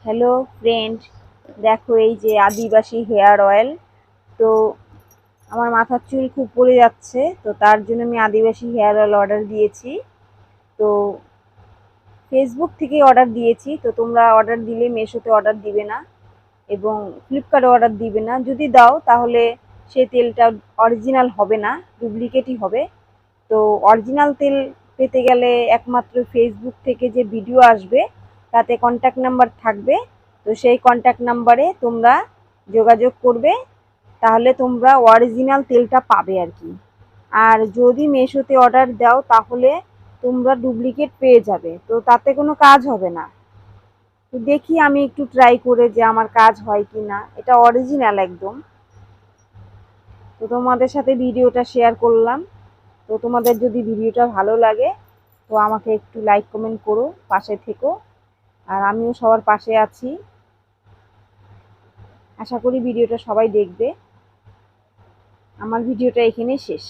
Hello friend, দেখো এই যে আদিবাসী হেয়ার অয়েল। তো আমার মাথার চুল খুব পড়ে যাচ্ছে, তো তার জন্য আমি আদিবাসী হেয়ার অয়েল অর্ডার দিয়েছি। তো ফেসবুক থেকে অর্ডার দিয়েছি। তো তোমরা অর্ডার দিলে মেশোতে অর্ডার দিবে না এবং ফ্লিপকার্টে অর্ডার দিবে না। যদি দাও তাহলে সেই তেলটা অরিজিনাল হবে না, ডুপ্লিকেটই হবে। তো অরিজিনাল তেল পেতে গেলে একমাত্র ফেসবুক থেকে যে ভিডিও আসবে তাতে কন্ট্যাক্ট নাম্বার থাকবে। তো সেই কন্ট্যাক্ট নাম্বারে তোমরা যোগাযোগ করবে, তাহলে তোমরা অরিজিনাল তেলটা পাবে আর কি। আর যদি মেশোতে অর্ডার দাও তাহলে তোমরা ডুপ্লিকেট পেয়ে যাবে, তো তাতে কোনো কাজ হবে না। তো দেখি আমি একটু ট্রাই করে যে আমার কাজ হয় কি না। এটা অরিজিনাল একদম। তো তোমাদের সাথে ভিডিওটা শেয়ার করলাম। তো তোমাদের যদি ভিডিওটা ভালো লাগে তো আমাকে একটু লাইক কমেন্ট করো, পাশে থেকো। আর আমিও সবার পাশে আছি। আশা করি ভিডিওটা সবাই দেখবে। আমার ভিডিওটা এখানেই শেষ।